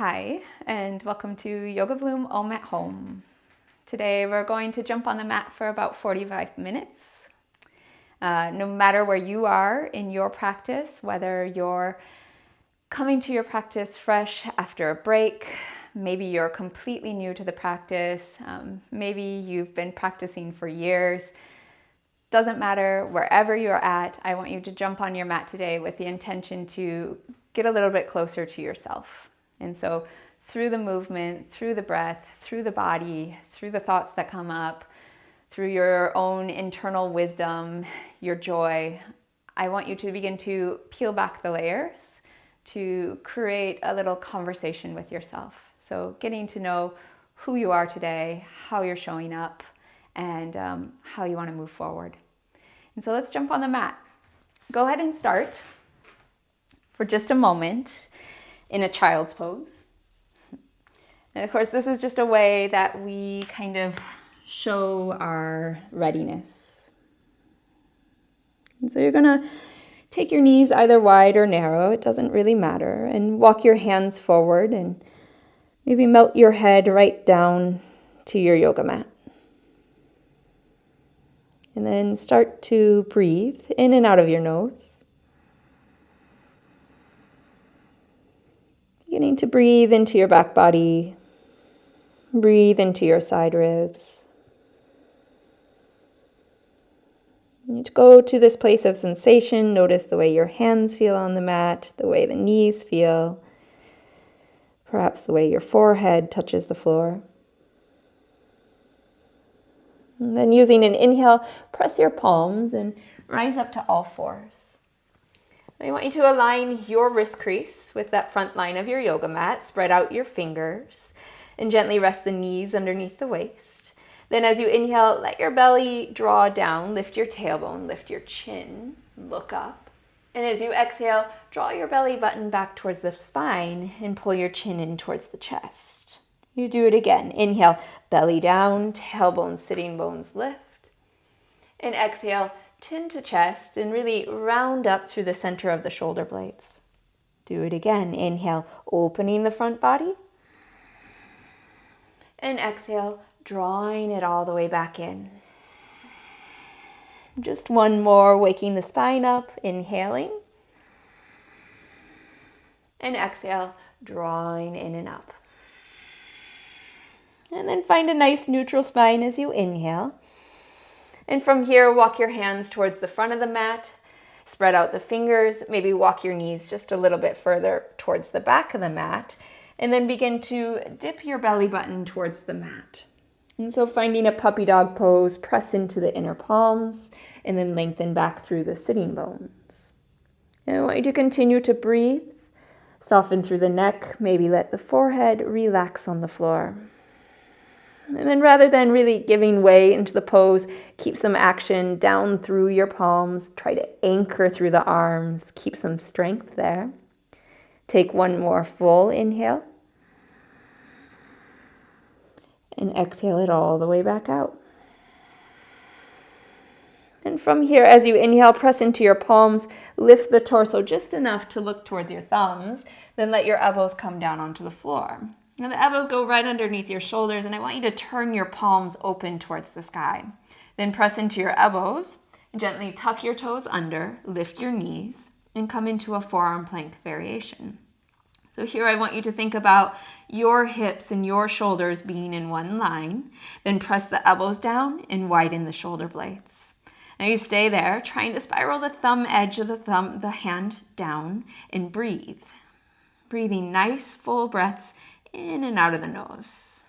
Hi, and welcome to Yogabloom Om Home. Today we're going to jump on the mat for about 45 minutes. No matter where you are in your practice, whether you're coming to your practice fresh after a break, maybe you're completely new to the practice, maybe you've been practicing for years, doesn't matter, wherever you're at, I want you to jump on your mat today with the intention to get a little bit closer to yourself. And so through the movement, through the breath, through the body, through the thoughts that come up, through your own internal wisdom, your joy, I want you to begin to peel back the layers to create a little conversation with yourself. So getting to know who you are today, how you're showing up, and how you want to move forward. And so let's jump on the mat. Go ahead and start for just a moment in a child's pose. And of course, this is just a way that we kind of show our readiness. And so you're gonna take your knees either wide or narrow, it doesn't really matter, and walk your hands forward and maybe melt your head right down to your yoga mat. And then start to breathe in and out of your nose. Beginning to breathe into your back body, breathe into your side ribs. You go to this place of sensation, notice the way your hands feel on the mat, the way the knees feel, perhaps the way your forehead touches the floor. And then using an inhale, press your palms and rise up to all fours. I want you to align your wrist crease with that front line of your yoga mat. Spread out your fingers and gently rest the knees underneath the waist. Then as you inhale, let your belly draw down, lift your tailbone, lift your chin, look up. And as you exhale, draw your belly button back towards the spine and pull your chin in towards the chest. You do it again. Inhale, belly down, tailbone, sitting bones lift. And exhale, chin to chest, and really round up through the center of the shoulder blades. Do it again. Inhale, opening the front body. And exhale, drawing it all the way back in. Just one more, waking the spine up, inhaling. And exhale, drawing in and up. And then find a nice neutral spine as you inhale. And from here, walk your hands towards the front of the mat, spread out the fingers, maybe walk your knees just a little bit further towards the back of the mat, and then begin to dip your belly button towards the mat. And so finding a puppy dog pose, press into the inner palms, and then lengthen back through the sitting bones. And I want you to continue to breathe, soften through the neck, maybe let the forehead relax on the floor. And then rather than really giving way into the pose, keep some action down through your palms. Try to anchor through the arms. Keep some strength there. Take one more full inhale. And exhale it all the way back out. And from here, as you inhale, press into your palms. Lift the torso just enough to look towards your thumbs. Then let your elbows come down onto the floor. Now the elbows go right underneath your shoulders, and I want you to turn your palms open towards the sky. Then press into your elbows, and gently tuck your toes under, lift your knees, and come into a forearm plank variation. So here I want you to think about your hips and your shoulders being in one line. Then press the elbows down and widen the shoulder blades. Now you stay there, trying to spiral the thumb edge of the hand down, and breathe. Breathing nice full breaths in and out of the nose.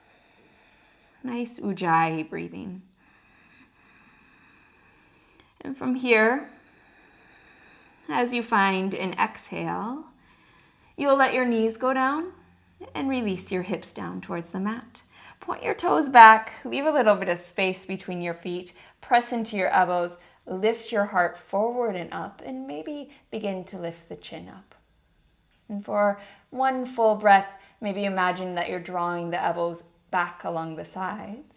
Nice ujjayi breathing. And from here, as you find an exhale, you'll let your knees go down and release your hips down towards the mat. Point your toes back, leave a little bit of space between your feet, press into your elbows, lift your heart forward and up, and maybe begin to lift the chin up. And for one full breath, maybe imagine that you're drawing the elbows back along the sides.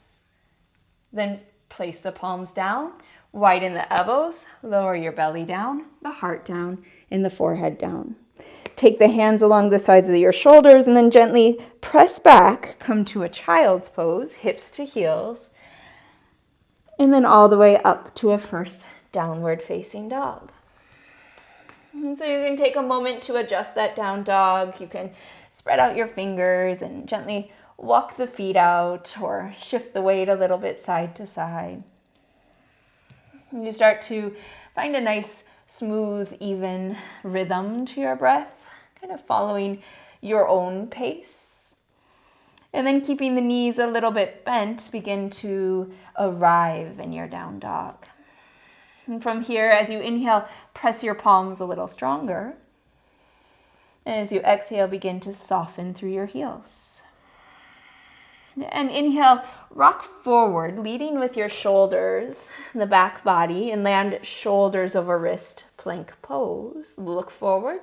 Then place the palms down, widen the elbows, lower your belly down, the heart down, and the forehead down. take the hands along the sides of your shoulders and then gently press back, come to a child's pose, hips to heels, and then all the way up to a first downward facing dog. And so you can take a moment to adjust that down dog. You can spread out your fingers and gently walk the feet out or shift the weight a little bit side to side. And you start to find a nice, smooth, even rhythm to your breath, kind of following your own pace. And then keeping the knees a little bit bent, begin to arrive in your down dog. And from here, as you inhale, press your palms a little stronger. And as you exhale, begin to soften through your heels. And inhale, rock forward, leading with your shoulders, the back body, and land shoulders over wrist, plank pose. Look forward.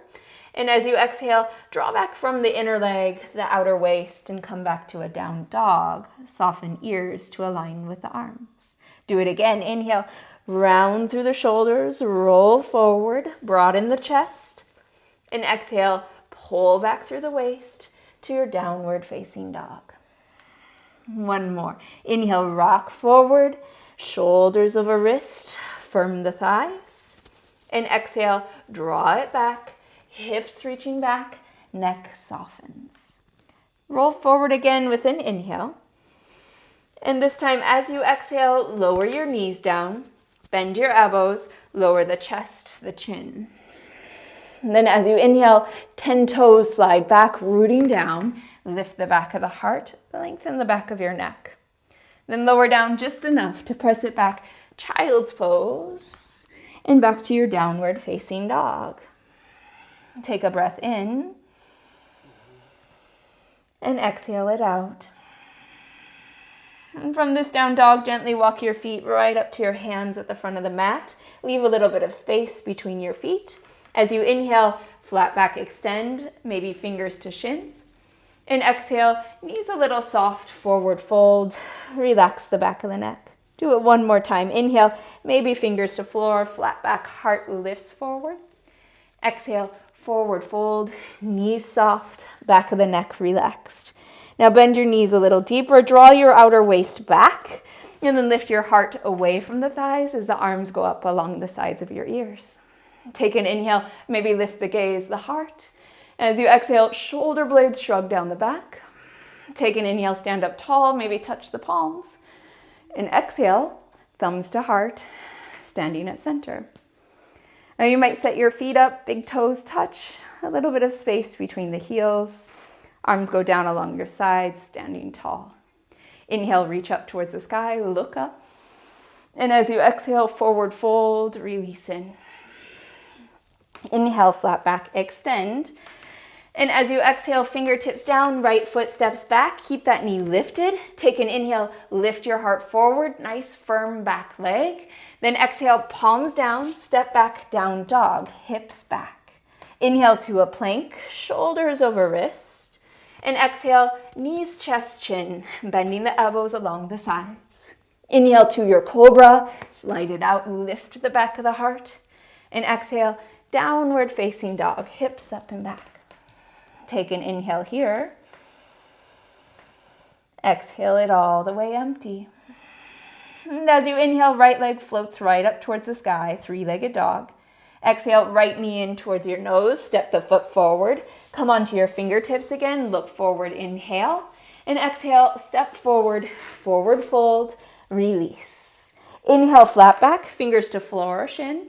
And as you exhale, draw back from the inner leg, the outer waist, and come back to a down dog. Soften ears to align with the arms. Do it again. Inhale, round through the shoulders, roll forward, broaden the chest. And exhale, pull back through the waist to your downward facing dog. One more. Inhale, rock forward, shoulders over wrist, firm the thighs. And exhale, draw it back, hips reaching back, neck softens. Roll forward again with an inhale. And this time, as you exhale, lower your knees down, bend your elbows, lower the chest, the chin. And then as you inhale, 10 toes slide back, rooting down. Lift the back of the heart, lengthen the back of your neck. Then lower down just enough to press it back, child's pose, and back to your downward facing dog. Take a breath in, and exhale it out. And from this down dog, gently walk your feet right up to your hands at the front of the mat. Leave a little bit of space between your feet. As you inhale, flat back extend, maybe fingers to shins. And exhale, knees a little soft, forward fold. Relax the back of the neck. Do it one more time. Inhale, maybe fingers to floor, flat back, heart lifts forward. Exhale, forward fold, knees soft, back of the neck relaxed. Now bend your knees a little deeper, draw your outer waist back, and then lift your heart away from the thighs as the arms go up along the sides of your ears. Take an inhale, maybe lift the gaze, the heart. As you exhale, shoulder blades shrug down the back. Take an inhale, stand up tall, maybe touch the palms. And exhale, thumbs to heart, standing at center. Now you might set your feet up, big toes touch, a little bit of space between the heels. Arms go down along your sides, standing tall. Inhale, reach up towards the sky, look up. And as you exhale, forward fold, release in. Inhale, flat back, extend. And as you exhale, fingertips down, right foot steps back. Keep that knee lifted. Take an inhale, lift your heart forward, nice firm back leg. Then exhale, palms down, step back, down dog, hips back. Inhale to a plank, shoulders over wrist. And exhale, knees, chest, chin, bending the elbows along the sides. Inhale to your cobra, slide it out, lift the back of the heart. And exhale, downward facing dog, hips up and back. Take an inhale here. Exhale it all the way empty. And as you inhale, right leg floats right up towards the sky, three-legged dog. Exhale, right knee in towards your nose, step the foot forward. Come onto your fingertips again, look forward, inhale. And exhale, step forward, forward fold, release. Inhale, flat back, fingers to floor or shin.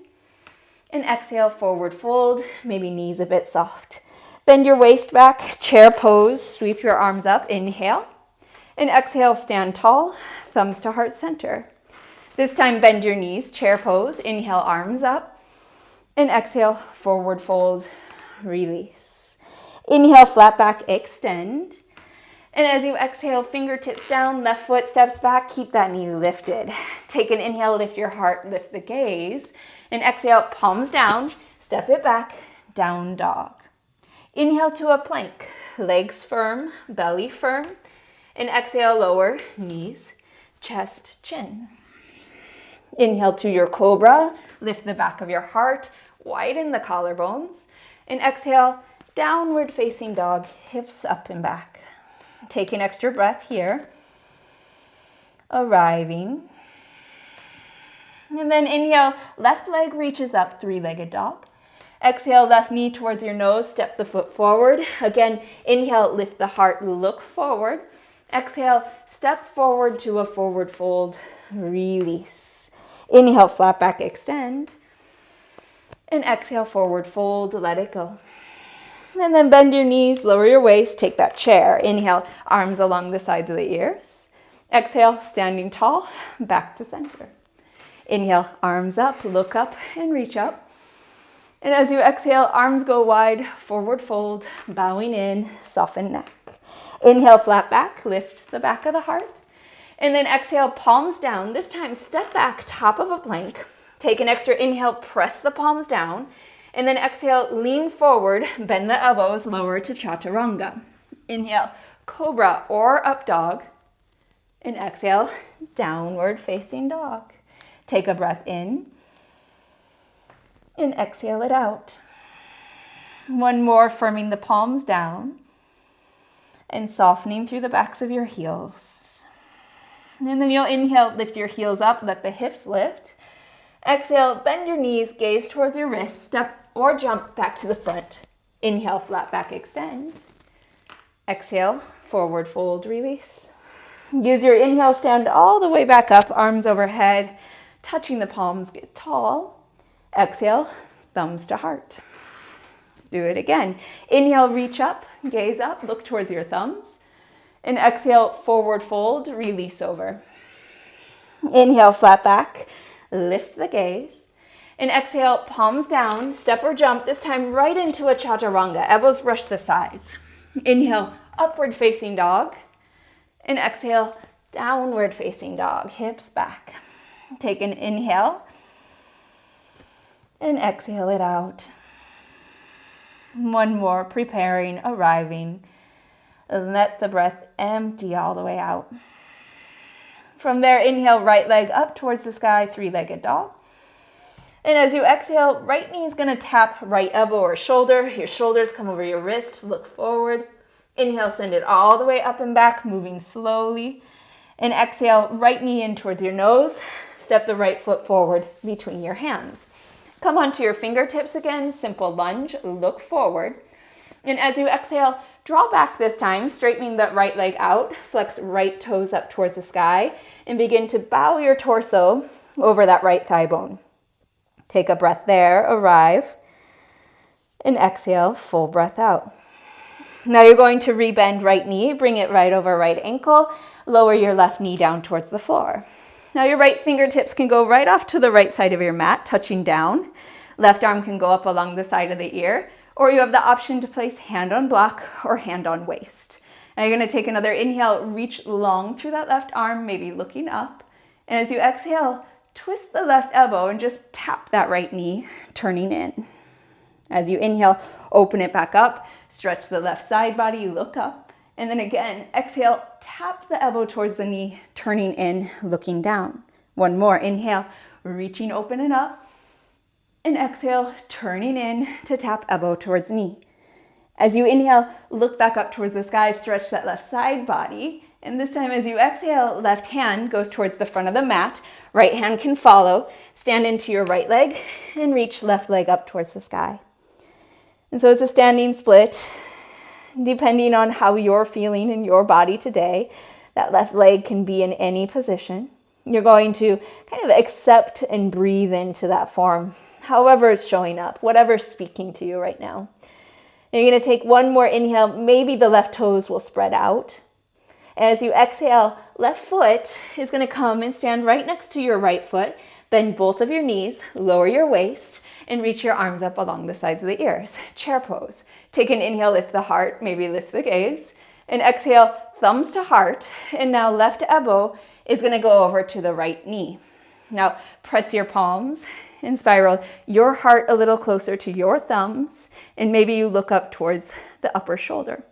And exhale, forward fold, maybe knees a bit soft. Bend your waist back, chair pose, sweep your arms up, inhale. And exhale, stand tall, thumbs to heart center. This time, bend your knees, chair pose, inhale, arms up. And exhale, forward fold, release. Inhale, flat back, extend. And as you exhale, fingertips down, left foot steps back, keep that knee lifted. Take an inhale, lift your heart, lift the gaze. And exhale, palms down, step it back, down dog. Inhale to a plank, legs firm, belly firm. And exhale, lower, knees, chest, chin. Inhale to your cobra, lift the back of your heart, widen the collarbones. And exhale, downward facing dog, hips up and back. Take an extra breath here. Arriving. And then inhale, left leg reaches up, three-legged dog. Exhale, left knee towards your nose, step the foot forward. Again, inhale, lift the heart, look forward. Exhale, step forward to a forward fold, release. Inhale, flat back, extend. And exhale, forward fold, let it go. And then bend your knees, lower your waist, take that chair. Inhale, arms along the sides of the ears. Exhale, standing tall, back to center. Inhale, arms up, look up and reach up. And as you exhale, arms go wide, forward fold, bowing in, soften neck. Inhale, flat back, lift the back of the heart. And then exhale, palms down. This time, step back, top of a plank. Take an extra inhale, press the palms down. And then exhale, lean forward, bend the elbows, lower to chaturanga. Inhale, cobra or up dog. And exhale, downward facing dog. Take a breath in. And exhale it out. One more, firming the palms down. And softening through the backs of your heels. And then you'll inhale, lift your heels up, let the hips lift. Exhale, bend your knees, gaze towards your wrists, step or jump back to the front. Inhale, flat back, extend. Exhale, forward fold, release. Use your inhale, stand all the way back up, arms overhead, touching the palms, get tall. Exhale, thumbs to heart. Do it again. Inhale, reach up, gaze up, look towards your thumbs. And exhale, forward fold, release over. Inhale, flat back, lift the gaze. And exhale, palms down, step or jump, this time right into a chaturanga. Elbows brush the sides. Inhale, upward facing dog. And exhale, downward facing dog, hips back. Take an inhale. And exhale it out. One more, preparing, arriving. Let the breath empty all the way out. From there, inhale, right leg up towards the sky, three-legged dog. And as you exhale, right knee is going to tap right elbow or shoulder. Your shoulders come over your wrist, look forward. Inhale, send it all the way up and back, moving slowly. And exhale, right knee in towards your nose. Step the right foot forward between your hands. Come onto your fingertips again, simple lunge, look forward. And as you exhale, draw back this time, straightening that right leg out, flex right toes up towards the sky, and begin to bow your torso over that right thigh bone. Take a breath there, arrive, and exhale, full breath out. Now you're going to rebend right knee, bring it right over right ankle, lower your left knee down towards the floor. Now your right fingertips can go right off to the right side of your mat, touching down. Left arm can go up along the side of the ear, or you have the option to place hand on block or hand on waist. Now you're going to take another inhale, reach long through that left arm, maybe looking up. And as you exhale, twist the left elbow and just tap that right knee, turning in. As you inhale, open it back up, stretch the left side body, look up. And then again, exhale, tap the elbow towards the knee, turning in, looking down. One more, inhale, reaching open and up. And exhale, turning in to tap elbow towards knee. As you inhale, look back up towards the sky, stretch that left side body. And this time as you exhale, left hand goes towards the front of the mat. Right hand can follow. Stand into your right leg and reach left leg up towards the sky. And so it's a standing split. Depending on how you're feeling in your body today, that left leg can be in any position. You're going to kind of accept and breathe into that form, however it's showing up, whatever's speaking to you right now. And you're going to take one more inhale. Maybe the left toes will spread out. As you exhale, left foot is going to come and stand right next to your right foot. Bend both of your knees, lower your waist, and reach your arms up along the sides of the ears. Chair pose. Take an inhale, lift the heart, maybe lift the gaze. And exhale, thumbs to heart. And now left elbow is going to go over to the right knee. Now press your palms and spiral your heart a little closer to your thumbs. And maybe you look up towards the upper shoulder.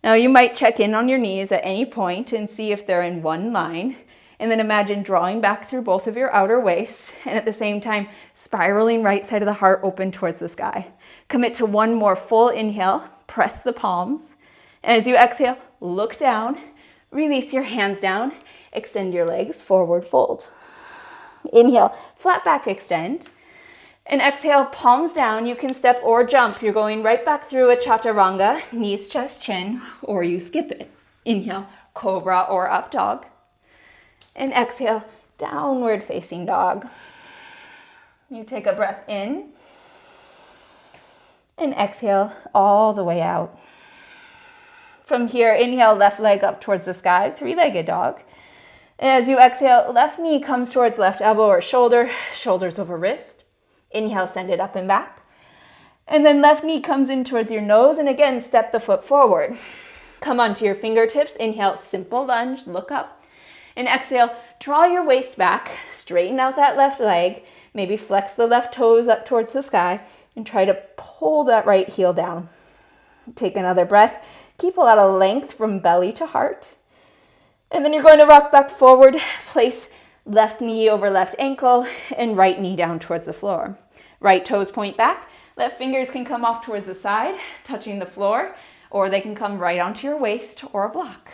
Now you might check in on your knees at any point and see if they're in one line. And then imagine drawing back through both of your outer waists, and at the same time, spiraling right side of the heart open towards the sky. Commit to one more full inhale, press the palms. And as you exhale, look down, release your hands down, extend your legs, forward fold. Inhale, flat back extend. And exhale, palms down. You can step or jump. You're going right back through a chaturanga, knees, chest, chin, or you skip it. Inhale, cobra or up dog. And exhale, downward facing dog. You take a breath in. And exhale all the way out. From here, inhale, left leg up towards the sky, three-legged dog. As you exhale, left knee comes towards left elbow or shoulder, shoulders over wrist. Inhale, send it up and back. And then left knee comes in towards your nose, and again, step the foot forward. Come onto your fingertips. Inhale, simple lunge, look up. And exhale, draw your waist back, straighten out that left leg, maybe flex the left toes up towards the sky, and try to pull that right heel down. Take another breath. Keep a lot of length from belly to heart. And then you're going to rock back forward, place left knee over left ankle, and right knee down towards the floor. Right toes point back. Left fingers can come off towards the side, touching the floor, or they can come right onto your waist or a block.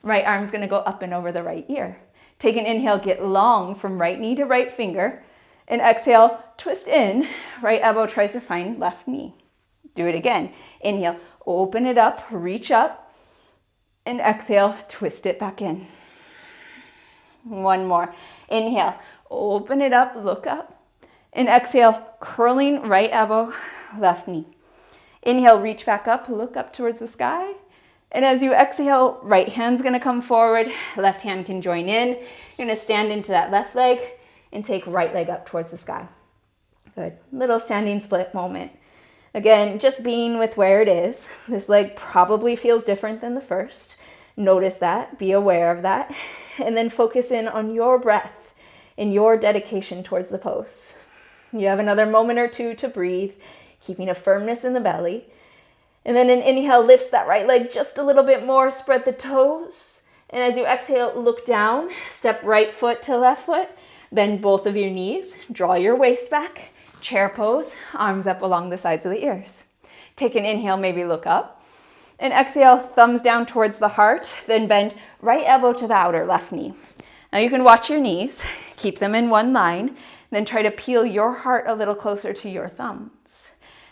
Right arm's going to go up and over the right ear. Take an inhale, get long from right knee to right finger, and exhale, twist in. Right elbow tries to find left knee. Do it again. Inhale, open it up, reach up, and exhale, twist it back in. One more. Inhale, open it up, look up, and exhale, curling right elbow, left knee. Inhale, reach back up, look up towards the sky. And as you exhale, right hand's gonna come forward, left hand can join in. You're gonna stand into that left leg and take right leg up towards the sky. Good. Little standing split moment. Again, just being with where it is. This leg probably feels different than the first. Notice that, be aware of that, and then focus in on your breath and your dedication towards the pose. You have another moment or two to breathe, keeping a firmness in the belly. And then an inhale lifts that right leg just a little bit more, spread the toes. And as you exhale, look down, step right foot to left foot, bend both of your knees, draw your waist back, chair pose, arms up along the sides of the ears. Take an inhale, maybe look up. And exhale, thumbs down towards the heart, then bend right elbow to the outer left knee. Now you can watch your knees, keep them in one line, then try to peel your heart a little closer to your thumbs.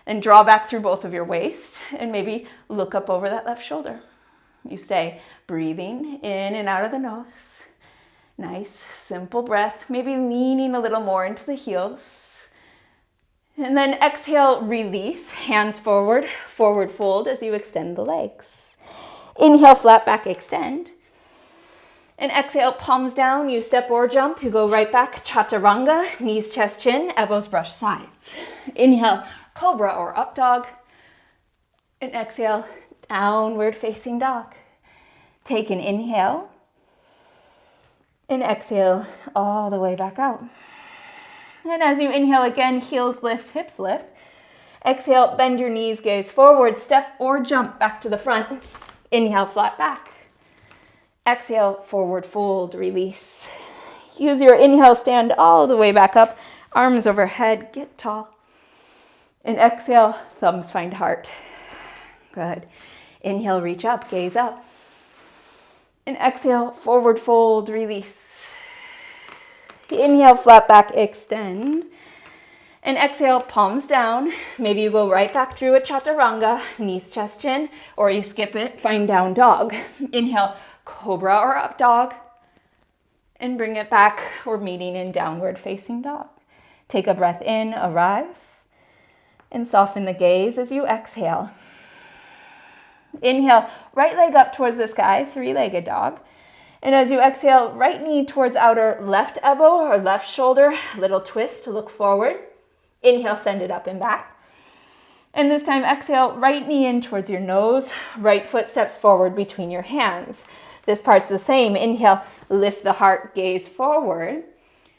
And draw back through both of your waist and maybe look up over that left shoulder. You stay breathing in and out of the nose. Nice, simple breath, maybe leaning a little more into the heels. And then exhale, release, hands forward, forward fold as you extend the legs. Inhale, flat back, extend. And exhale, palms down, you step or jump, you go right back, chaturanga, knees, chest, chin, elbows brush sides. Inhale, cobra or up dog. And exhale, downward facing dog. Take an inhale. And exhale all the way back out. And as you inhale again, heels lift, hips lift. Exhale, bend your knees, gaze forward, step or jump back to the front. Inhale, flat back. Exhale, forward fold, release. Use your inhale, stand all the way back up, arms overhead, get tall. And exhale, thumbs find heart. Good. Inhale, reach up, gaze up. And exhale, forward fold, release. Inhale, flat back, extend. And exhale, palms down. Maybe you go right back through a chaturanga, knees, chest, chin, or you skip it, find down dog. Inhale, cobra or up dog. And bring it back. We're meeting in downward facing dog. Take a breath in, arrive. And soften the gaze as you exhale. Inhale, right leg up towards the sky, three-legged dog. And as you exhale, right knee towards outer left elbow or left shoulder, little twist to look forward. Inhale, send it up and back. And this time, exhale, right knee in towards your nose, right foot steps forward between your hands. This part's the same. Inhale, lift the heart, gaze forward.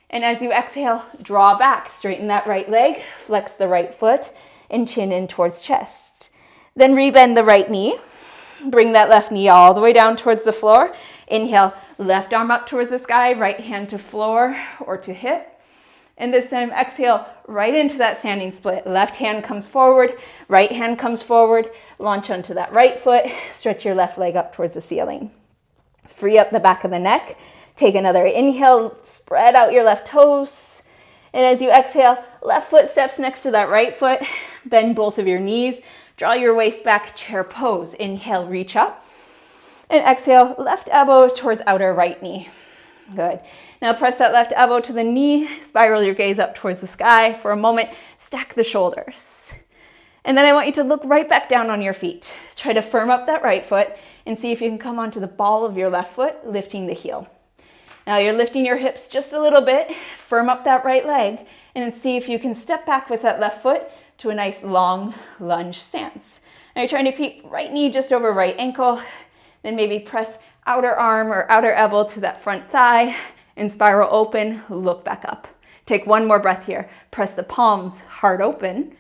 And as you exhale, draw back, straighten that right leg, flex the right foot, and chin in towards chest. Then rebend the right knee. Bring that left knee all the way down towards the floor. Inhale, left arm up towards the sky, right hand to floor or to hip. And this time, exhale right into that standing split. Left hand comes forward, right hand comes forward. Launch onto that right foot. Stretch your left leg up towards the ceiling. Free up the back of the neck. Take another inhale, spread out your left toes. And as you exhale, left foot steps next to that right foot. Bend both of your knees. Draw your waist back, chair pose. Inhale, reach up. And exhale, left elbow towards outer right knee. Good. Now press that left elbow to the knee, spiral your gaze up towards the sky. For a moment, stack the shoulders. And then I want you to look right back down on your feet. Try to firm up that right foot and see if you can come onto the ball of your left foot, lifting the heel. Now you're lifting your hips just a little bit, firm up that right leg, and then see if you can step back with that left foot to a nice long lunge stance. Now you're trying to keep right knee just over right ankle, then maybe press outer arm or outer elbow to that front thigh and spiral open, look back up. Take one more breath here. Press the palms, heart open.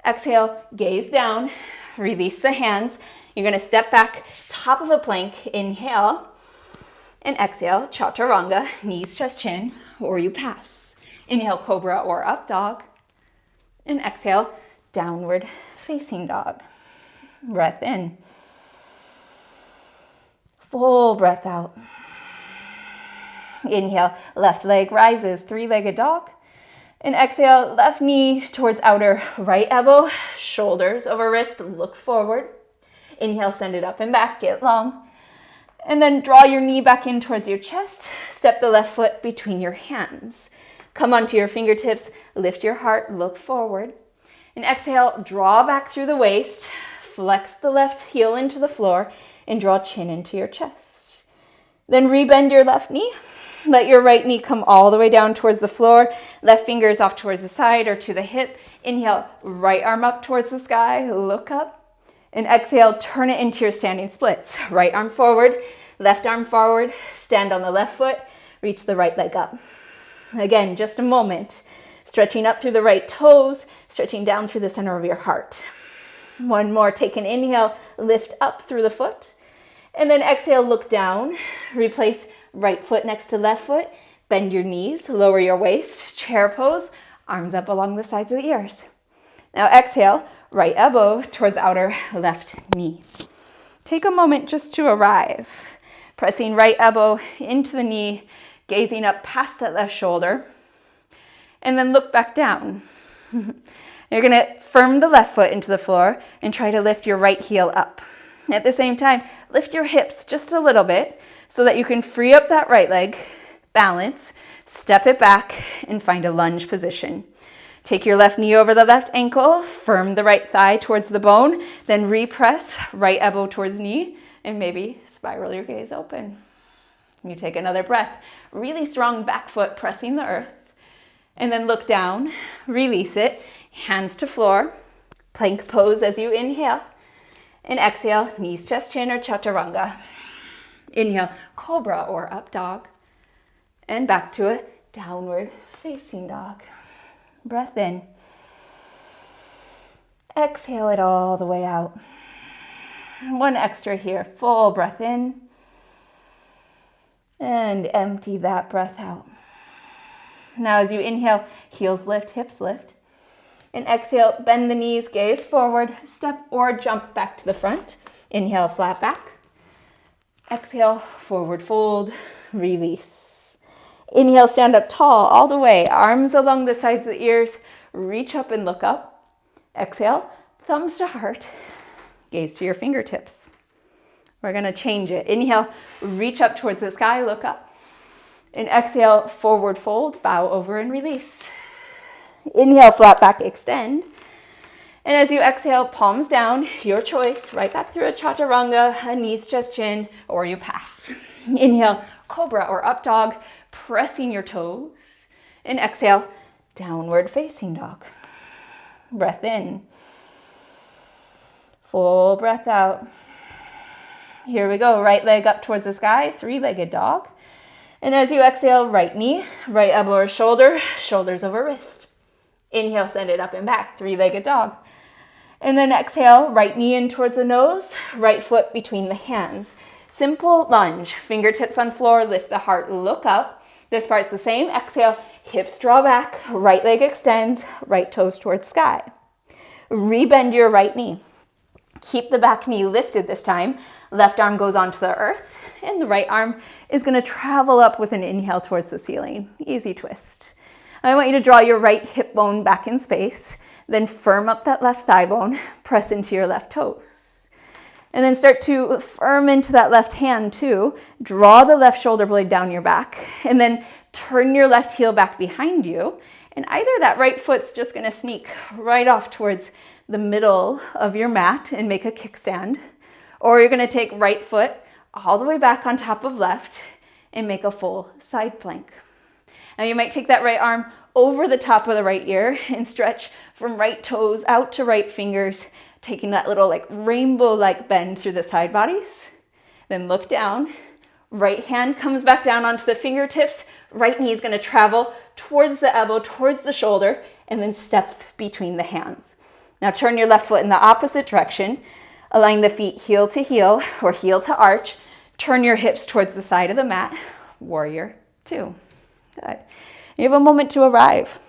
Exhale, gaze down, release the hands. You're gonna step back, top of a plank, inhale, and exhale, chaturanga, knees, chest, chin, or you pass. Inhale, cobra or up dog, and exhale, downward facing dog. Breath in. Full breath out. Inhale, left leg rises, three-legged dog. And exhale, left knee towards outer right elbow, shoulders over wrist, look forward. Inhale, send it up and back, get long. And then draw your knee back in towards your chest. Step the left foot between your hands. Come onto your fingertips, lift your heart, look forward. And exhale, draw back through the waist, flex the left heel into the floor, and draw chin into your chest. Then rebend your left knee. Let your right knee come all the way down towards the floor. Left fingers off towards the side or to the hip. Inhale, right arm up towards the sky, look up. And exhale, turn it into your standing splits. Right arm forward, stand on the left foot, reach the right leg up. Again, just a moment. Stretching up through the right toes, stretching down through the center of your heart. One more, take an inhale, lift up through the foot. And then exhale, look down, replace right foot next to left foot, bend your knees, lower your waist, chair pose, arms up along the sides of the ears. Now exhale, right elbow towards outer left knee. Take a moment just to arrive. Pressing right elbow into the knee, gazing up past that left shoulder, and then look back down. You're gonna firm the left foot into the floor and try to lift your right heel up. At the same time, lift your hips just a little bit so that you can free up that right leg, balance, step it back, and find a lunge position. Take your left knee over the left ankle, firm the right thigh towards the bone, then repress right elbow towards knee, and maybe spiral your gaze open. You take another breath, really strong back foot pressing the earth, and then look down, release it, hands to floor, plank pose as you inhale, and exhale, knees, chest, chin, or chaturanga. Inhale, cobra or up dog, and back to a downward facing dog. Breath in. Exhale it all the way out. One extra here, full breath in, and empty that breath out. Now as you inhale, heels lift, hips lift. And exhale, bend the knees, gaze forward, step or jump back to the front. Inhale, flat back. Exhale, forward fold, release. Inhale, stand up tall all the way, arms along the sides of the ears, reach up and look up. Exhale, thumbs to heart, gaze to your fingertips. We're gonna change it. Inhale, reach up towards the sky, look up. And exhale, forward fold, bow over and release. Inhale, flat back, extend. And as you exhale, palms down, your choice, right back through a chaturanga, a knees, chest, chin, or you pass. Inhale, cobra or up dog, pressing your toes. And exhale, downward facing dog. Breath in. Full breath out. Here we go, right leg up towards the sky, three-legged dog. And as you exhale, right knee, right elbow or shoulder, shoulders over wrist. Inhale, send it up and back, three-legged dog. And then exhale, right knee in towards the nose, right foot between the hands. Simple lunge, fingertips on floor, lift the heart, look up. This part's the same. Exhale, hips draw back, right leg extends, right toes towards sky. Rebend your right knee. Keep the back knee lifted this time. Left arm goes onto the earth, and the right arm is going to travel up with an inhale towards the ceiling. Easy twist. I want you to draw your right hip bone back in space, then firm up that left thigh bone, press into your left toes. And then start to firm into that left hand too. Draw the left shoulder blade down your back, and then turn your left heel back behind you. And either that right foot's just going to sneak right off towards the middle of your mat and make a kickstand, or you're going to take right foot all the way back on top of left and make a full side plank. Now you might take that right arm over the top of the right ear and stretch from right toes out to right fingers, taking that little like rainbow-like bend through the side bodies. Then look down. Right hand comes back down onto the fingertips. Right knee is going to travel towards the elbow, towards the shoulder, and then step between the hands. Now turn your left foot in the opposite direction. Align the feet heel to heel or heel to arch. Turn your hips towards the side of the mat. Warrior two. Good. You have a moment to arrive.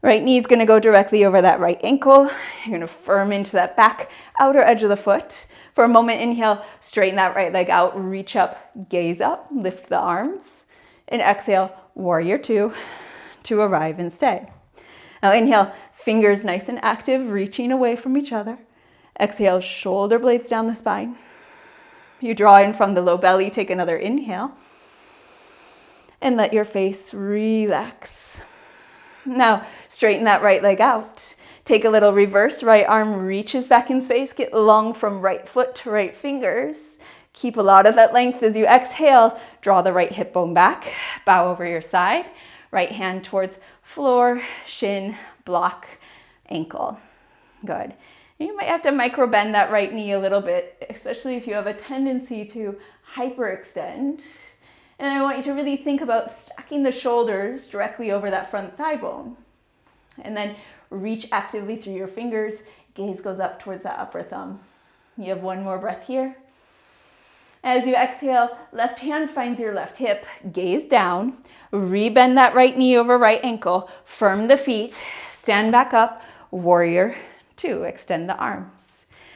Right knee is going to go directly over that right ankle. You're going to firm into that back outer edge of the foot. For a moment, inhale, straighten that right leg out, reach up, gaze up, lift the arms. And exhale, warrior two, to arrive and stay. Now inhale, fingers nice and active, reaching away from each other. Exhale, shoulder blades down the spine. You draw in from the low belly, take another inhale. And let your face relax. Now, straighten that right leg out. Take a little reverse, right arm reaches back in space, get long from right foot to right fingers. Keep a lot of that length as you exhale. Draw the right hip bone back, bow over your side. Right hand towards floor, shin, block, ankle. Good. You might have to micro bend that right knee a little bit, especially if you have a tendency to hyperextend. And I want you to really think about stacking the shoulders directly over that front thigh bone. And then reach actively through your fingers. Gaze goes up towards that upper thumb. You have one more breath here. As you exhale, left hand finds your left hip. Gaze down. Rebend that right knee over right ankle. Firm the feet. Stand back up. Warrior two. Extend the arms.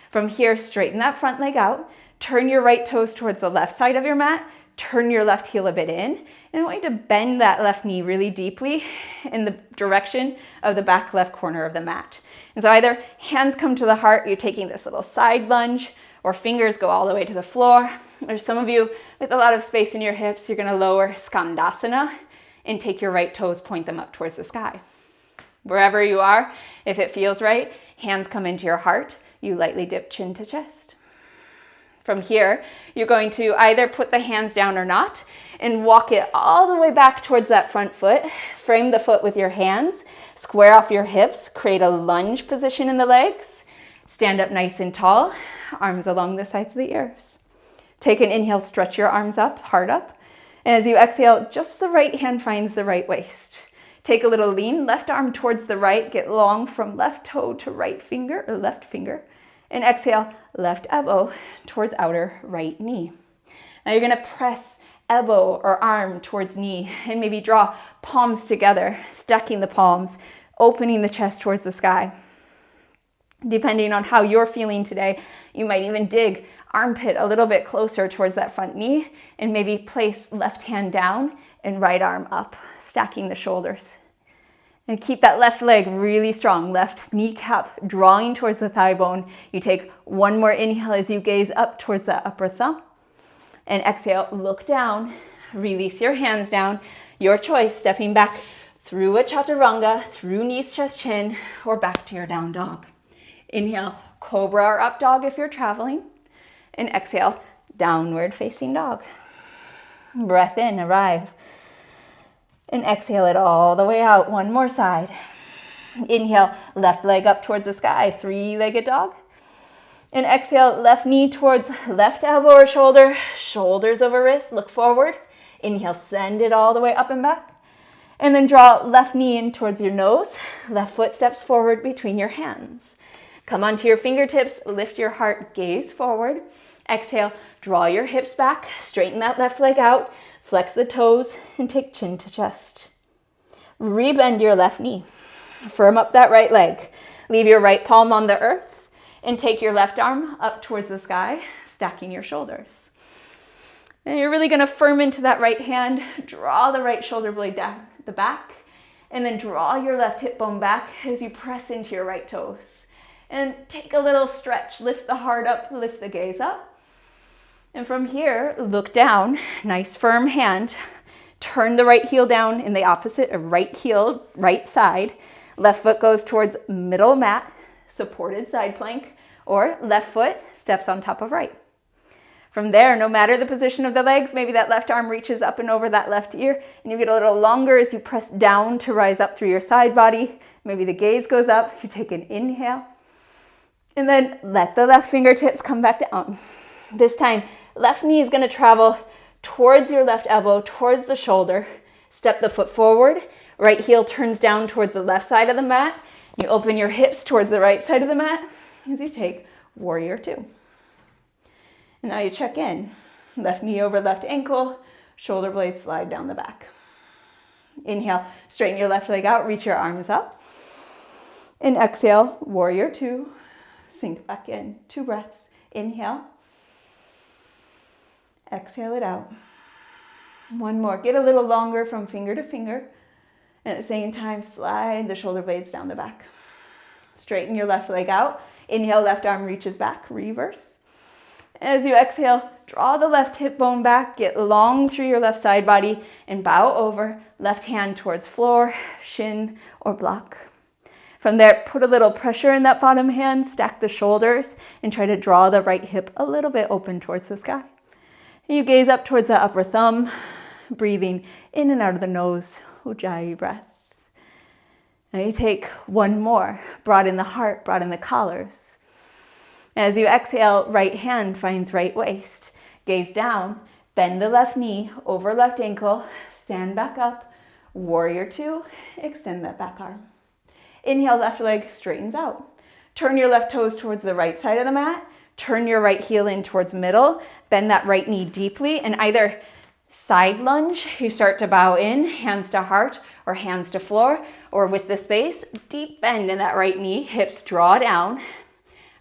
From here, straighten that front leg out. Turn your right toes towards the left side of your mat. Turn your left heel a bit in, and I want you to bend that left knee really deeply in the direction of the back left corner of the mat. And so either hands come to the heart, you're taking this little side lunge, or fingers go all the way to the floor. Or some of you with a lot of space in your hips, you're going to lower Skandasana and take your right toes, point them up towards the sky. Wherever you are, if it feels right, hands come into your heart. You lightly dip chin to chest. From here, you're going to either put the hands down or not and walk it all the way back towards that front foot. Frame the foot with your hands, square off your hips, create a lunge position in the legs. Stand up nice and tall, arms along the sides of the ears. Take an inhale, stretch your arms up, heart up. And as you exhale, just the right hand finds the right waist. Take a little lean, left arm towards the right, get long from left toe to right finger or left finger. And exhale, left elbow towards outer right knee. Now you're going to press elbow or arm towards knee and maybe draw palms together, stacking the palms, opening the chest towards the sky. Depending on how you're feeling today, you might even dig armpit a little bit closer towards that front knee and maybe place left hand down and right arm up, stacking the shoulders. And keep that left leg really strong, left kneecap drawing towards the thigh bone. You take one more inhale as you gaze up towards that upper thumb. And exhale, look down, release your hands down. Your choice, stepping back through a chaturanga, through knees, chest, chin, or back to your down dog. Inhale, cobra or up dog if you're traveling. And exhale, downward facing dog. Breath in, arrive. And exhale it all the way out. One more side. Inhale, left leg up towards the sky, three-legged dog. And exhale, left knee towards left elbow or shoulder, shoulders over wrist, look forward. Inhale, send it all the way up and back. And then draw left knee in towards your nose, left foot steps forward between your hands. Come onto your fingertips, lift your heart, gaze forward. Exhale, draw your hips back, straighten that left leg out, flex the toes, and take chin to chest. Rebend your left knee. Firm up that right leg. Leave your right palm on the earth and take your left arm up towards the sky, stacking your shoulders. And you're really going to firm into that right hand, draw the right shoulder blade down the back, and then draw your left hip bone back as you press into your right toes. And take a little stretch, lift the heart up, lift the gaze up. And from here, look down, nice firm hand. Turn the right heel down in the opposite, right heel, right side. Left foot goes towards middle mat, supported side plank, or left foot steps on top of right. From there, no matter the position of the legs, maybe that left arm reaches up and over that left ear, and you get a little longer as you press down to rise up through your side body. Maybe the gaze goes up, you take an inhale, and then let the left fingertips come back down. This time, left knee is going to travel towards your left elbow, towards the shoulder. Step the foot forward. Right heel turns down towards the left side of the mat. You open your hips towards the right side of the mat as you take warrior two. And now you check in. Left knee over left ankle, shoulder blades slide down the back. Inhale, straighten your left leg out, reach your arms up. And exhale, warrior two. Sink back in. 2 breaths. Inhale. Exhale it out. One more. Get a little longer from finger to finger. And at the same time, slide the shoulder blades down the back. Straighten your left leg out. Inhale, left arm reaches back. Reverse. As you exhale, draw the left hip bone back. Get long through your left side body and bow over. Left hand towards floor, shin, or block. From there, put a little pressure in that bottom hand. Stack the shoulders and try to draw the right hip a little bit open towards the sky. You gaze up towards the upper thumb, breathing in and out of the nose, Ujjayi breath. Now you take one more, broaden the heart, broaden the collars. As you exhale, right hand finds right waist. Gaze down, bend the left knee over left ankle, stand back up, warrior two, extend that back arm. Inhale, left leg straightens out. Turn your left toes towards the right side of the mat. Turn your right heel in towards middle. Bend that right knee deeply and either side lunge, you start to bow in, hands to heart or hands to floor, or with the space, deep bend in that right knee, hips draw down.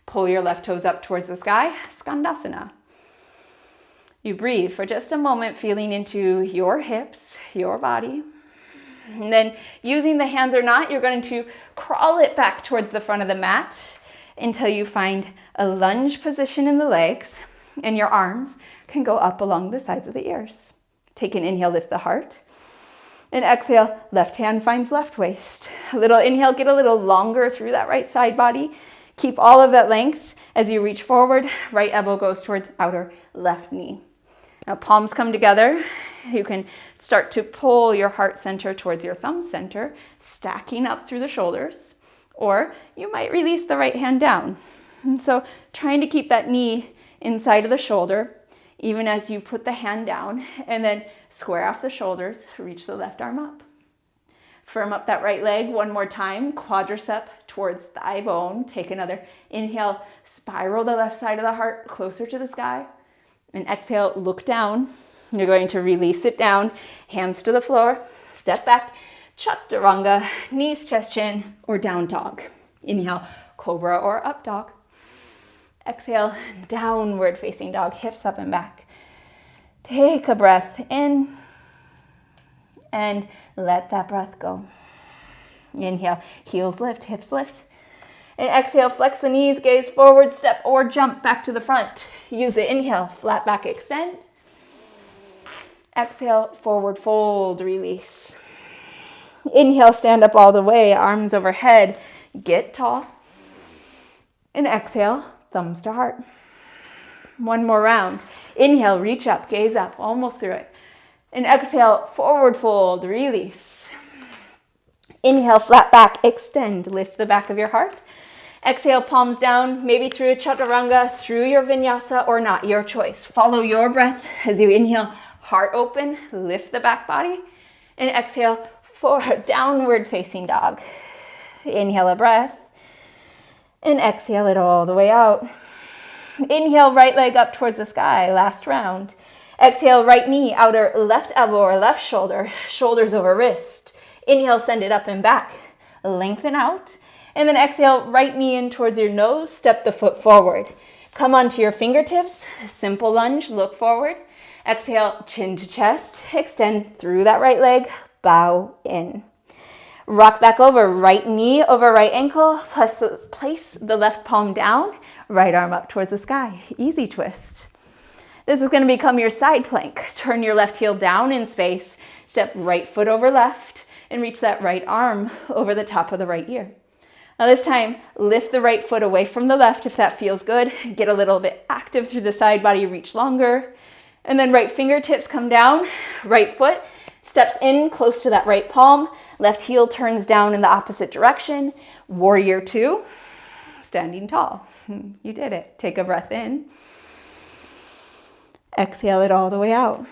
Pull your left toes up towards the sky, Skandasana. You breathe for just a moment, feeling into your hips, your body. And then using the hands or not, you're going to crawl it back towards the front of the mat until you find a lunge position in the legs, and your arms can go up along the sides of the ears. Take an inhale, lift the heart. And exhale, left hand finds left waist. A little inhale, get a little longer through that right side body. Keep all of that length as you reach forward. Right elbow goes towards outer left knee. Now palms come together. You can start to pull your heart center towards your thumb center, stacking up through the shoulders. Or you might release the right hand down. And so trying to keep that knee inside of the shoulder, even as you put the hand down, and then square off the shoulders, reach the left arm up. Firm up that right leg one more time, quadricep towards thigh bone. Take another inhale, spiral the left side of the heart closer to the sky. And exhale, look down. You're going to release it down, hands to the floor, step back, chaturanga, knees, chest, chin, or down dog. Inhale, cobra or up dog. Exhale, downward facing dog, hips up and back. Take a breath in and let that breath go. Inhale, heels lift, hips lift. And exhale, flex the knees, gaze forward, step or jump back to the front. Use the inhale, flat back extend. Exhale, forward fold, release. Inhale, stand up all the way, arms overhead, get tall. And exhale, thumbs to heart. One more round. Inhale, reach up, gaze up, almost through it. And exhale, forward fold, release. Inhale, flat back, extend, lift the back of your heart. Exhale, palms down, maybe through a chaturanga, through your vinyasa or not, your choice. Follow your breath as you inhale, heart open, lift the back body. And exhale, for downward facing dog. Inhale a breath. And exhale it all the way out. Inhale, right leg up towards the sky, last round. Exhale, right knee, outer left elbow or left shoulder, shoulders over wrist. Inhale, send it up and back. Lengthen out. And then exhale, right knee in towards your nose, step the foot forward. Come onto your fingertips, simple lunge, look forward. Exhale, chin to chest, extend through that right leg, bow in. Rock back over, right knee over right ankle, place the left palm down, right arm up towards the sky. Easy twist. This is going to become your side plank. Turn your left heel down in space, step right foot over left, and reach that right arm over the top of the right ear. Now this time, lift the right foot away from the left if that feels good. Get a little bit active through the side body, reach longer. And then right fingertips come down, right foot steps in close to that right palm, left heel turns down in the opposite direction. Warrior two, standing tall. You did it. Take a breath in. Exhale it all the way out.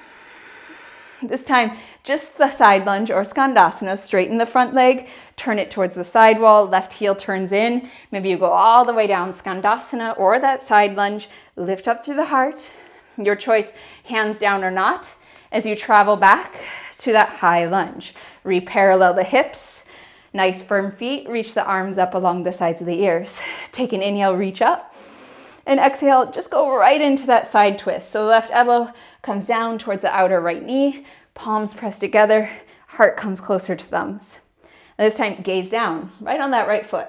This time, just the side lunge or skandasana. Straighten the front leg, turn it towards the side wall, left heel turns in. Maybe you go all the way down, skandasana or that side lunge. Lift up through the heart. Your choice, hands down or not. As you travel back to that high lunge, re-parallel the hips. Nice firm feet, reach the arms up along the sides of the ears. Take an inhale, reach up. And exhale, just go right into that side twist. So left elbow comes down towards the outer right knee, palms press together, heart comes closer to thumbs. And this time, gaze down, right on that right foot.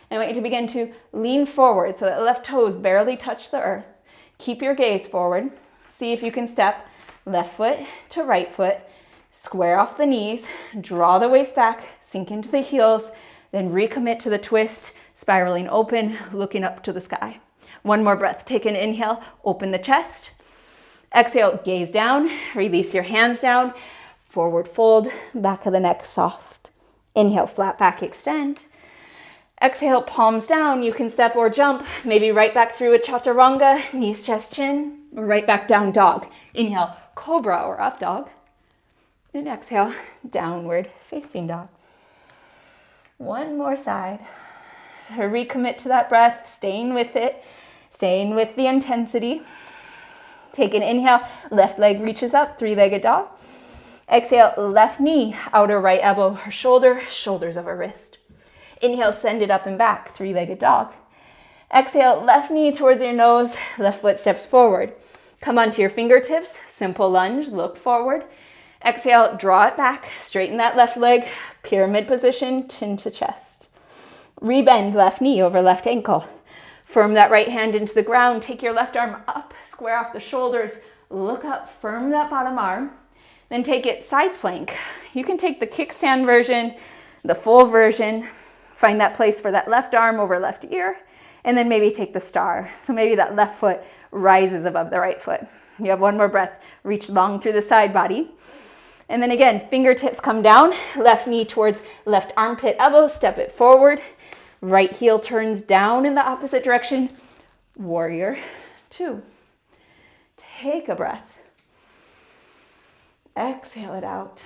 And I want you to begin to lean forward so that left toes barely touch the earth. Keep your gaze forward. See if you can step left foot to right foot, square off the knees, draw the waist back, sink into the heels, then recommit to the twist, spiraling open, looking up to the sky. One more breath. Take an inhale, open the chest. Exhale, gaze down, release your hands down, forward fold, back of the neck soft. Inhale, flat back, extend. Exhale, palms down. You can step or jump, maybe right back through a chaturanga, knees, chest, chin, or right back down dog. Inhale, cobra or up dog. And exhale, downward facing dog. One more side. Recommit to that breath, staying with it. Staying with the intensity. Take an inhale, left leg reaches up, three-legged dog. Exhale, left knee, outer right elbow or shoulder, shoulders over wrist. Inhale, send it up and back, three-legged dog. Exhale, left knee towards your nose, left foot steps forward. Come onto your fingertips, simple lunge, look forward. Exhale, draw it back, straighten that left leg, pyramid position, chin to chest. Rebend left knee over left ankle. Firm that right hand into the ground. Take your left arm up, square off the shoulders. Look up, firm that bottom arm. Then take it side plank. You can take the kickstand version, the full version. Find that place for that left arm over left ear. And then maybe take the star. So maybe that left foot rises above the right foot. You have one more breath. Reach long through the side body. And then again, fingertips come down. Left knee towards left armpit, elbow. Step it forward. Right heel turns down in the opposite direction. Warrior two. Take a breath. Exhale it out.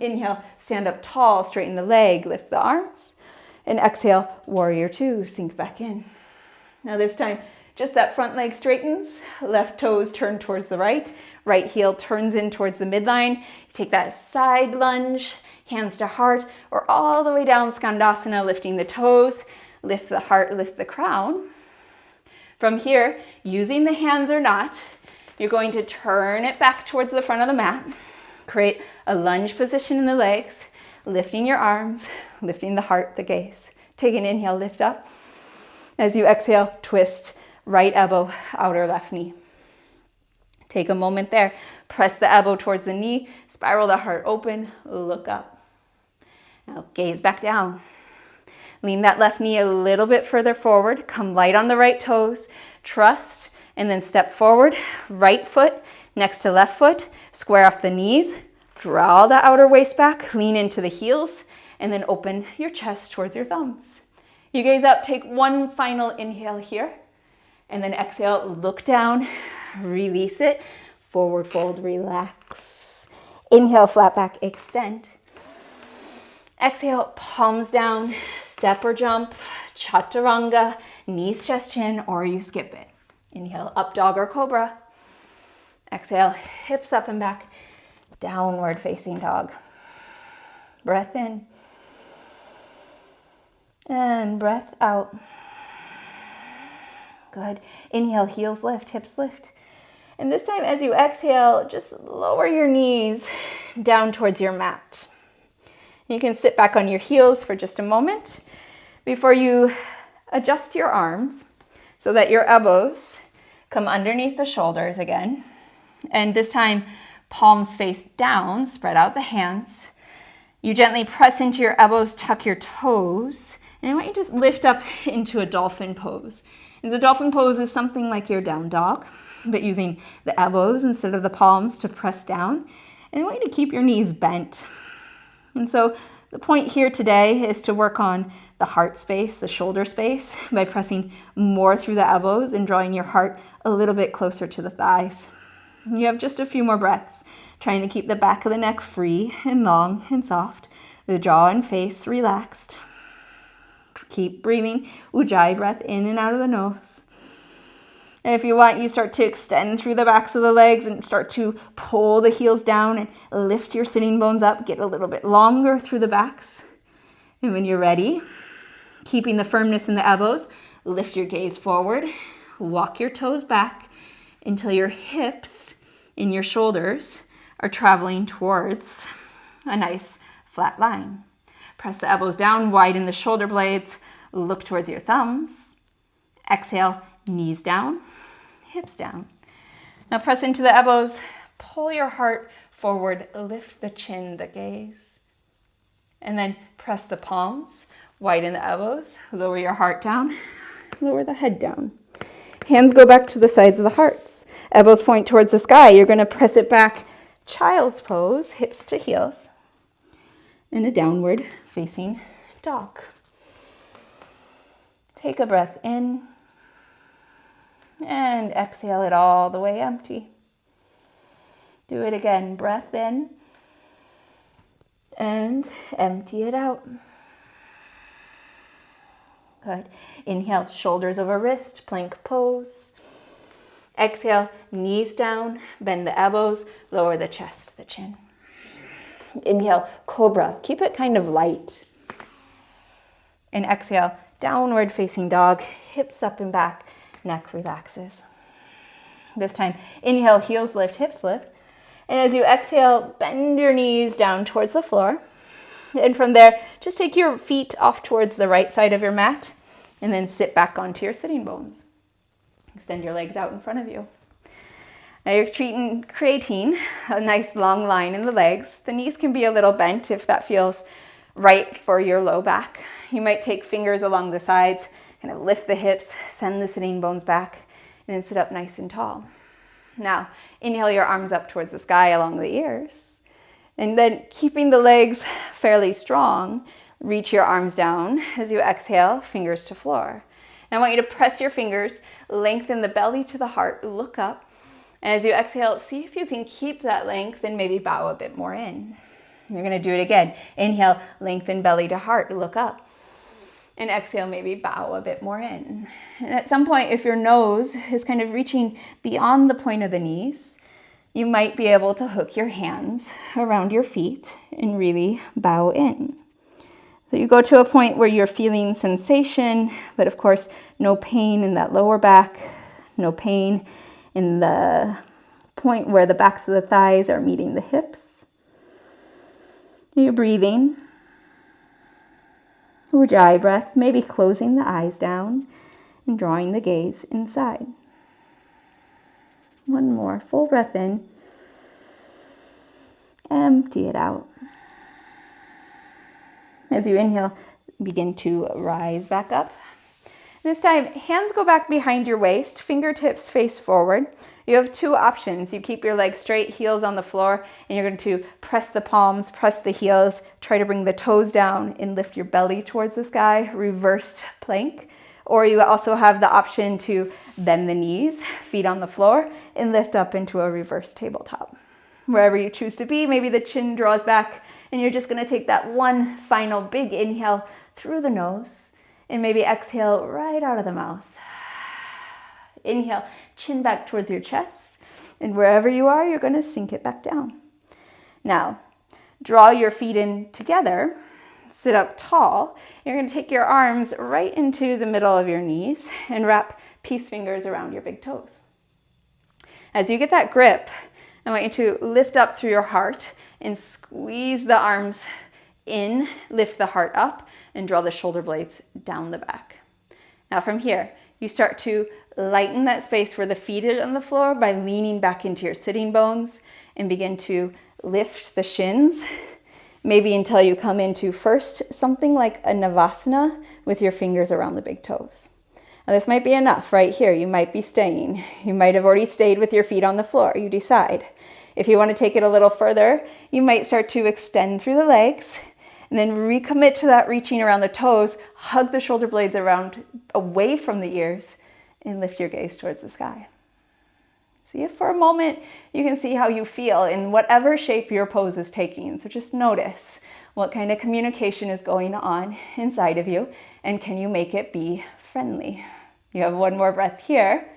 Inhale, stand up tall, straighten the leg, lift the arms. And exhale, warrior two, sink back in. Now this time, just that front leg straightens, left toes turn towards the right, right heel turns in towards the midline. Take that side lunge, hands to heart, or all the way down skandasana, lifting the toes, lift the heart, lift the crown. From here, using the hands or not, you're going to turn it back towards the front of the mat, create a lunge position in the legs, lifting your arms, lifting the heart, the gaze. Take an inhale, lift up. As you exhale, twist right elbow, outer left knee. Take a moment there, press the elbow towards the knee, spiral the heart open, look up. Now gaze back down. Lean that left knee a little bit further forward. Come light on the right toes. Trust. And then step forward. Right foot next to left foot. Square off the knees. Draw the outer waist back. Lean into the heels. And then open your chest towards your thumbs. You gaze up. Take one final inhale here. And then exhale. Look down. Release it. Forward fold. Relax. Inhale. Flat back. Extend. Exhale, palms down, step or jump, Chaturanga, knees, chest, chin, or you skip it. Inhale, up dog or cobra. Exhale, hips up and back, downward facing dog. Breath in. And breath out. Good. Inhale, heels lift, hips lift. And this time as you exhale, just lower your knees down towards your mat. You can sit back on your heels for just a moment before you adjust your arms so that your elbows come underneath the shoulders again. And this time, palms face down, spread out the hands. You gently press into your elbows, tuck your toes, and I want you to just lift up into a dolphin pose. And so dolphin pose is something like your down dog, but using the elbows instead of the palms to press down. And I want you to keep your knees bent. And so the point here today is to work on the heart space, the shoulder space, by pressing more through the elbows and drawing your heart a little bit closer to the thighs. You have just a few more breaths, trying to keep the back of the neck free and long and soft, the jaw and face relaxed. Keep breathing Ujjayi breath in and out of the nose. And if you want, you start to extend through the backs of the legs and start to pull the heels down and lift your sitting bones up, get a little bit longer through the backs. And when you're ready, keeping the firmness in the elbows, lift your gaze forward, walk your toes back until your hips and your shoulders are traveling towards a nice flat line. Press the elbows down, widen the shoulder blades, look towards your thumbs. Exhale, knees down, hips down. Now press into the elbows, pull your heart forward, lift the chin, the gaze. And then press the palms, widen the elbows, lower your heart down, lower the head down. Hands go back to the sides of the hearts. Elbows point towards the sky. You're going to press it back, child's pose, hips to heels, in a downward facing dog. Take a breath in and exhale it all the way empty. Do it again. Breath in and empty it out. Good. Inhale, shoulders over wrist, plank pose. Exhale, knees down, bend the elbows, lower the chest, the chin. Inhale, cobra. Keep it kind of light. And exhale, downward facing dog, hips up and back, neck relaxes. This time, inhale, heels lift, hips lift. And as you exhale, bend your knees down towards the floor. And from there, just take your feet off towards the right side of your mat and then sit back onto your sitting bones. Extend your legs out in front of you. Now you're creating a nice long line in the legs. The knees can be a little bent if that feels right for your low back. You might take fingers along the sides, kind of lift the hips, send the sitting bones back, and then sit up nice and tall. Now, inhale your arms up towards the sky along the ears. And then keeping the legs fairly strong, reach your arms down as you exhale, fingers to floor. And I want you to press your fingers, lengthen the belly to the heart, look up. And as you exhale, see if you can keep that length and maybe bow a bit more in. You're going to do it again. Inhale, lengthen belly to heart, look up. And exhale, maybe bow a bit more in. And at some point, if your nose is kind of reaching beyond the point of the knees, you might be able to hook your hands around your feet and really bow in. So you go to a point where you're feeling sensation, but of course, no pain in that lower back, no pain in the point where the backs of the thighs are meeting the hips. You're breathing. Ujjayi breath, maybe closing the eyes down and drawing the gaze inside. One more, full breath in. Empty it out. As you inhale, begin to rise back up. This time, hands go back behind your waist, fingertips face forward. You have two options. You keep your legs straight, heels on the floor, and you're going to press the palms, press the heels, try to bring the toes down and lift your belly towards the sky, reversed plank. Or you also have the option to bend the knees, feet on the floor, and lift up into a reverse tabletop. Wherever you choose to be, maybe the chin draws back, and you're just going to take that one final big inhale through the nose. And maybe exhale right out of the mouth. Inhale, chin back towards your chest. And wherever you are, you're going to sink it back down. Now, draw your feet in together. Sit up tall. You're going to take your arms right into the middle of your knees and wrap peace fingers around your big toes. As you get that grip, I want you to lift up through your heart and squeeze the arms in, lift the heart up, and draw the shoulder blades down the back. Now from here, you start to lighten that space where the feet are on the floor by leaning back into your sitting bones and begin to lift the shins, maybe until you come into first something like a Navasana with your fingers around the big toes. Now this might be enough right here. You might be staying. You might have already stayed with your feet on the floor. You decide. If you want to take it a little further, you might start to extend through the legs and then recommit to that reaching around the toes. Hug the shoulder blades around away from the ears and lift your gaze towards the sky. See if for a moment you can see how you feel in whatever shape your pose is taking. So just notice what kind of communication is going on inside of you, and can you make it be friendly? You have one more breath here.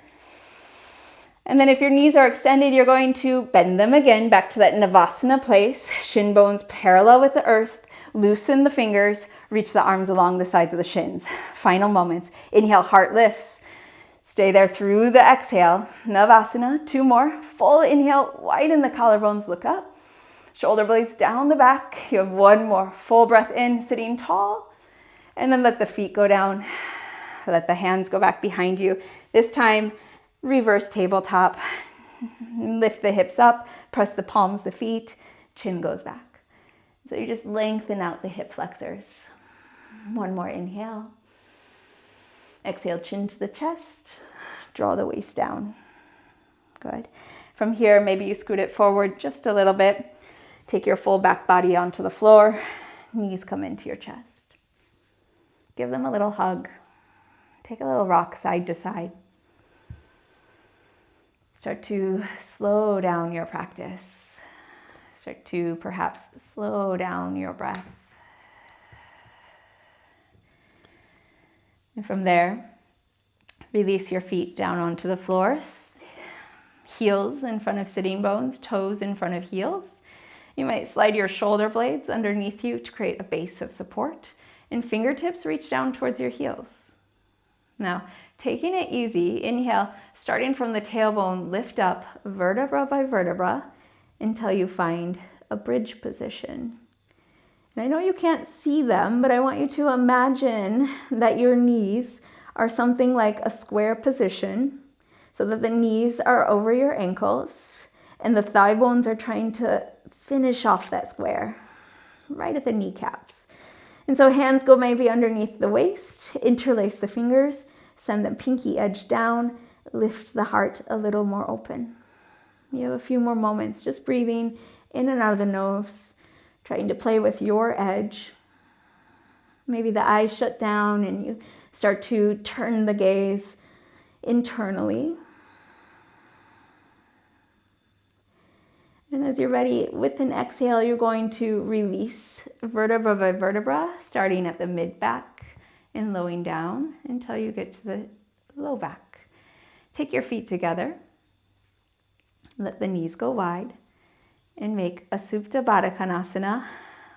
And then if your knees are extended, you're going to bend them again back to that Navasana place. Shin bones parallel with the earth. Loosen the fingers. Reach the arms along the sides of the shins. Final moments. Inhale, heart lifts. Stay there through the exhale. Navasana, 2 more. Full inhale, widen the collarbones, look up. Shoulder blades down the back. You have 1 more. Full breath in, sitting tall. And then let the feet go down. Let the hands go back behind you. This time, reverse tabletop. Lift the hips up. Press the palms, the feet. Chin goes back. So you just lengthen out the hip flexors. 1 more inhale. Exhale, chin to the chest. Draw the waist down. Good. From here, maybe you scoot it forward just a little bit. Take your full back body onto the floor. Knees come into your chest. Give them a little hug. Take a little rock side to side. Start to slow down your practice. Start to perhaps slow down your breath. And from there, release your feet down onto the floor. Heels in front of sitting bones, toes in front of heels. You might slide your shoulder blades underneath you to create a base of support, and fingertips reach down towards your heels. Now, taking it easy, inhale, starting from the tailbone, lift up vertebra by vertebra until you find a bridge position. And I know you can't see them, but I want you to imagine that your knees are something like a square position, so that the knees are over your ankles and the thigh bones are trying to finish off that square right at the kneecaps. And so hands go maybe underneath the waist, interlace the fingers, send the pinky edge down, lift the heart a little more open. You have a few more moments just breathing in and out of the nose, trying to play with your edge. Maybe the eyes shut down and you start to turn the gaze internally. And as you're ready, with an exhale, you're going to release vertebra by vertebra, starting at the mid-back and lowering down until you get to the low back. Take your feet together. Let the knees go wide and make a Supta Baddha Konasana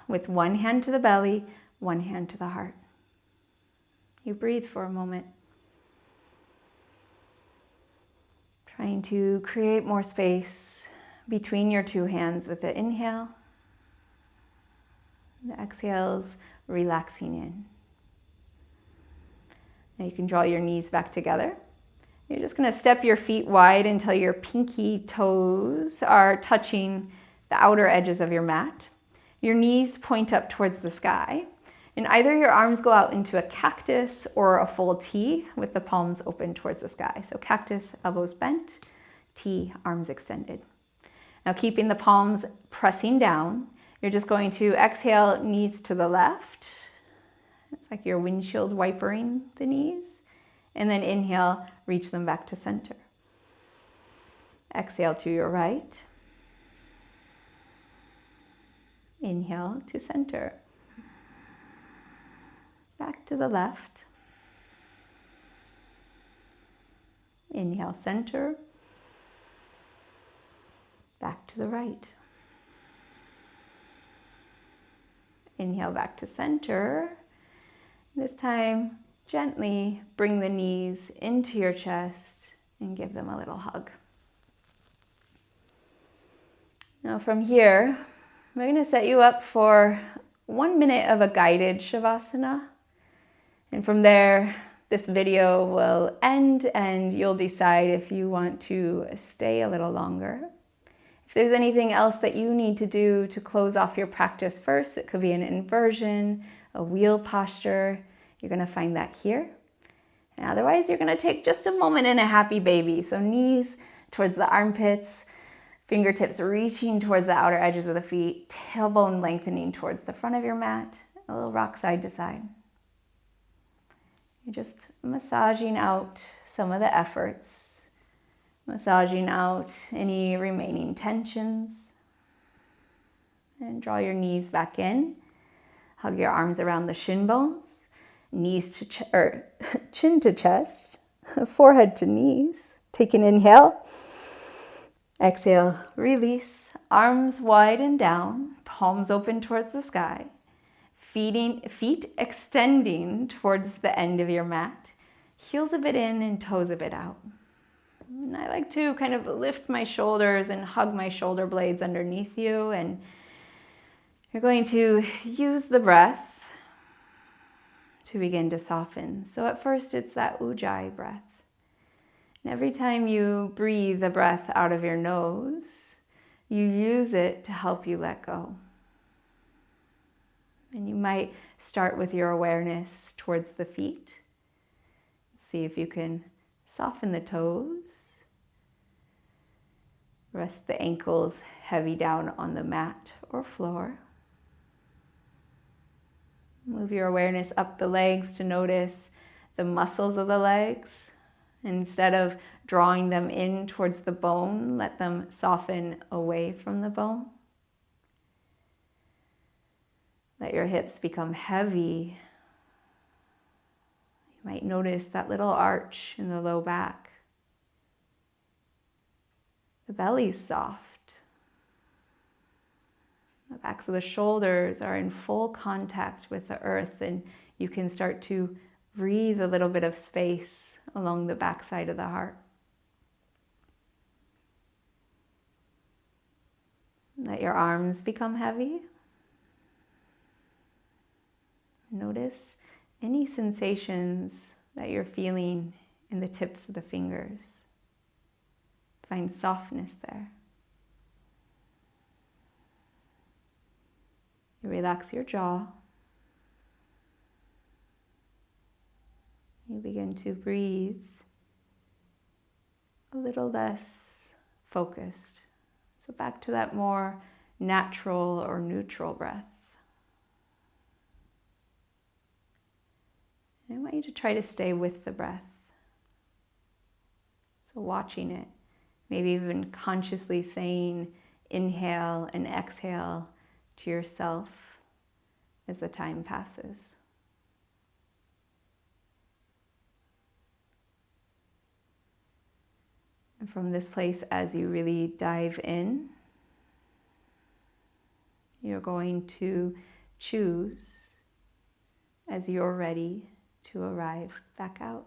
with 1 hand to the belly, 1 hand to the heart. You breathe for a moment, trying to create more space between your 2 hands with the inhale. The exhales, relaxing in. Now you can draw your knees back together. You're just going to step your feet wide until your pinky toes are touching the outer edges of your mat. Your knees point up towards the sky. And either your arms go out into a cactus or a full T with the palms open towards the sky. So cactus, elbows bent, T, arms extended. Now keeping the palms pressing down, you're just going to exhale, knees to the left. It's like you're windshield wipering the knees. And then inhale, reach them back to center. Exhale to your right. Inhale to center. Back to the left. Inhale, center. Back to the right. Inhale back to center. This time, gently bring the knees into your chest and give them a little hug. Now from here, we're going to set you up for 1 minute of a guided Shavasana. And from there, this video will end and you'll decide if you want to stay a little longer. If there's anything else that you need to do to close off your practice first, it could be an inversion, a wheel posture. You're going to find that here. And otherwise, you're going to take just a moment in a happy baby. So knees towards the armpits, fingertips reaching towards the outer edges of the feet, tailbone lengthening towards the front of your mat, a little rock side to side. You're just massaging out some of the efforts, massaging out any remaining tensions. And draw your knees back in. Hug your arms around the shin bones, knees to chin to chest, forehead to knees. Take an inhale. Exhale, release, arms wide and down, palms open towards the sky, feet extending towards the end of your mat, heels a bit in and toes a bit out. And I like to kind of lift my shoulders and hug my shoulder blades underneath you, and you're going to use the breath to begin to soften. So at first it's that Ujjayi breath. And every time you breathe the breath out of your nose, you use it to help you let go. And you might start with your awareness towards the feet. See if you can soften the toes. Rest the ankles heavy down on the mat or floor. Move your awareness up the legs to notice the muscles of the legs. Instead of drawing them in towards the bone, let them soften away from the bone. Let your hips become heavy. You might notice that little arch in the low back. The belly's soft. The backs of the shoulders are in full contact with the earth, and you can start to breathe a little bit of space along the backside of the heart. Let your arms become heavy. Notice any sensations that you're feeling in the tips of the fingers. Find softness there. You relax your jaw. You begin to breathe a little less focused. So back to that more natural or neutral breath. And I want you to try to stay with the breath. So watching it, maybe even consciously saying inhale and exhale to yourself as the time passes. And from this place, as you really dive in, you're going to choose, as you're ready, to arrive back out.